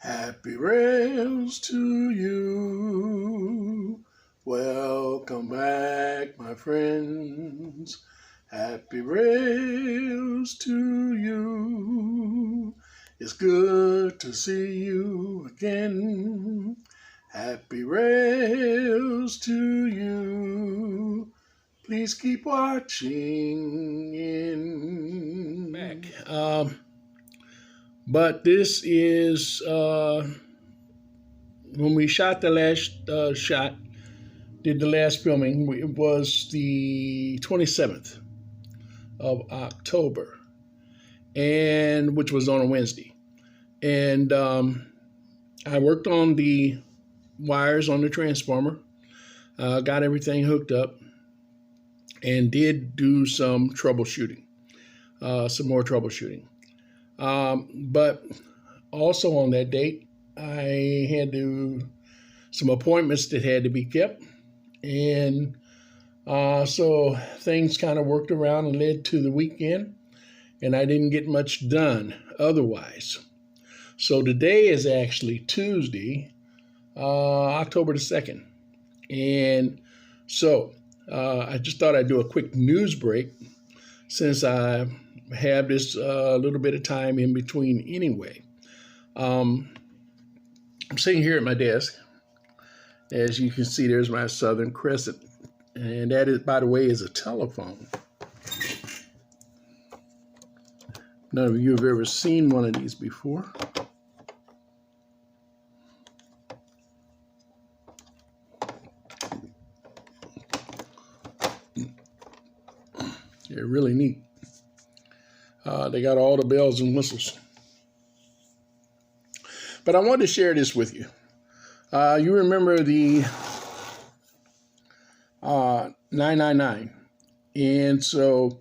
Happy rails to you. Welcome back, my friends. Happy rails to you. It's good to see you again. Happy rails to you. Please keep watching in. Back. But this is when we shot the last did the last filming. It was the 27th of October, and which was on a Wednesday. And I worked on the wires on the transformer, got everything hooked up, and did do some troubleshooting, some more troubleshooting. But also on that date, I had some appointments that had to be kept. And so things kind of worked around and led to the weekend, and I didn't get much done otherwise. So today is actually Tuesday, October the 2nd. And so I just thought I'd do a quick news break since I have this little bit of time in between anyway. I'm sitting here at my desk. As you can see, there's my Southern Crescent. And that is, by the way, is a telephone. None of you have ever seen one of these before. They're really neat. They got all the bells and whistles. But I wanted to share this with you. You remember the 999. And so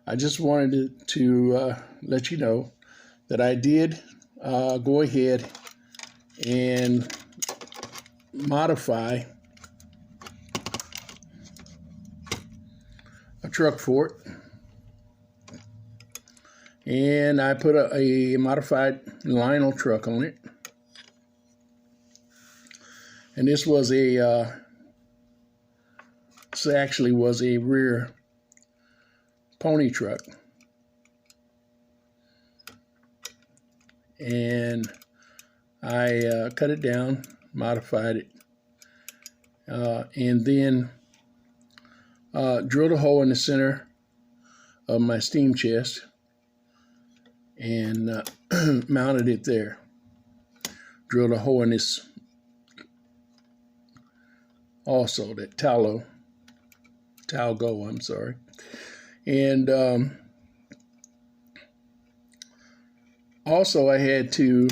I just wanted to let you know that I did go ahead and modify a truck for it. And I put a modified Lionel truck on it. And this was this actually was a rear pony truck. And I cut it down, modified it, and then drilled a hole in the center of my steam chest and mounted it there. Drilled a hole in this also, that Talgo, I'm sorry. And also I had to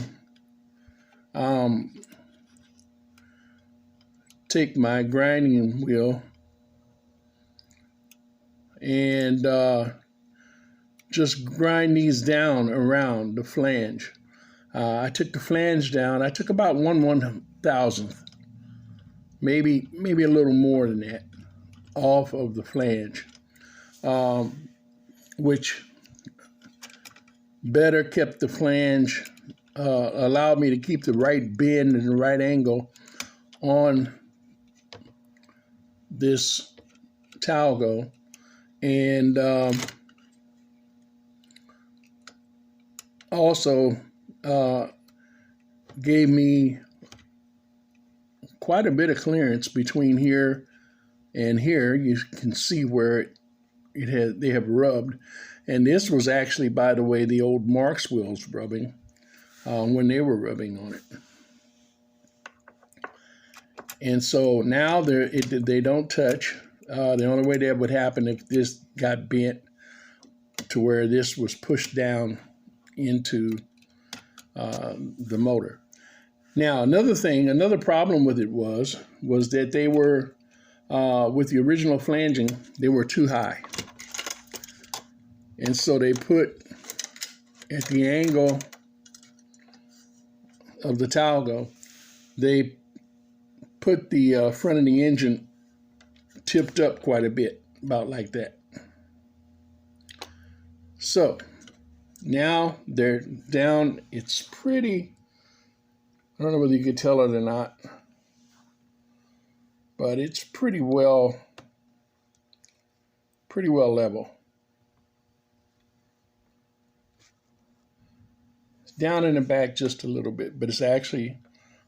take my grinding wheel and just grind these down around the flange. I took the flange down. I took about 1/1000th, maybe a little more than that, off of the flange, which better kept the flange, allowed me to keep the right bend and the right angle on this Talgo, and also gave me quite a bit of clearance between here and here. You can see where they have rubbed, and this was actually, by the way, the old Marx wheels rubbing when they were rubbing on it. And so now they don't touch. The only way that would happen if this got bent to where this was pushed down into the motor. Now, another problem with it was that they were, with the original flanging, they were too high. And so they put, at the angle of the Talgo, they put the front of the engine tipped up quite a bit, about like that. So now they're down. It's pretty I don't know whether you could tell it or not, but it's pretty well level. It's down in the back just a little bit, but it's actually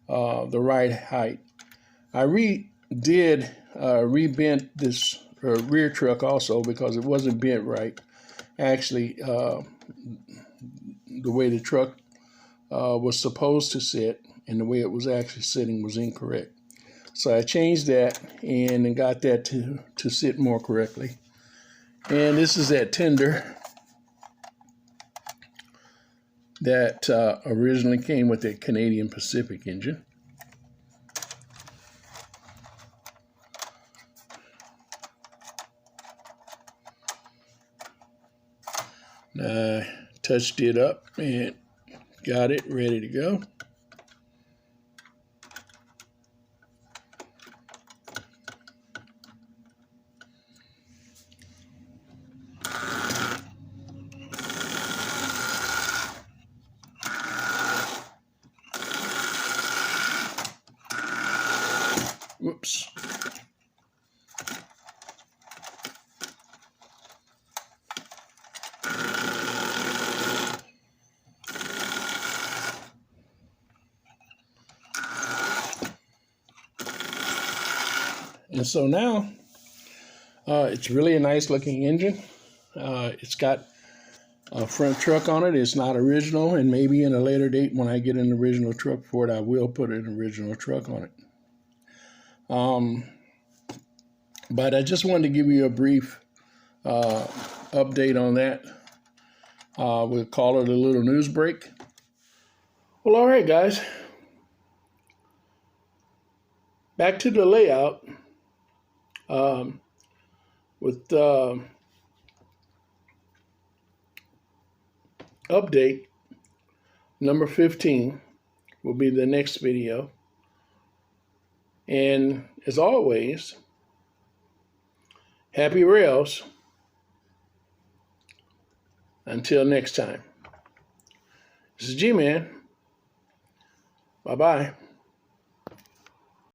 the right height. I rebent this rear truck also because it wasn't bent right. Actually, the way the truck was supposed to sit and the way it was actually sitting was incorrect. So I changed that and got that to sit more correctly. And this is that tender that originally came with the Canadian Pacific engine. I touched it up and got it ready to go. Whoops. And so now it's really a nice looking engine. It's got a front truck on it. It's not original, and maybe in a later date when I get an original truck for it, I will put an original truck on it. But I just wanted to give you a brief update on that. We'll call it a little news break. Well, all right, guys. Back to the layout with update number 15 will be the next video. And as always, happy rails. Until next time. This is G-Man. Bye-bye.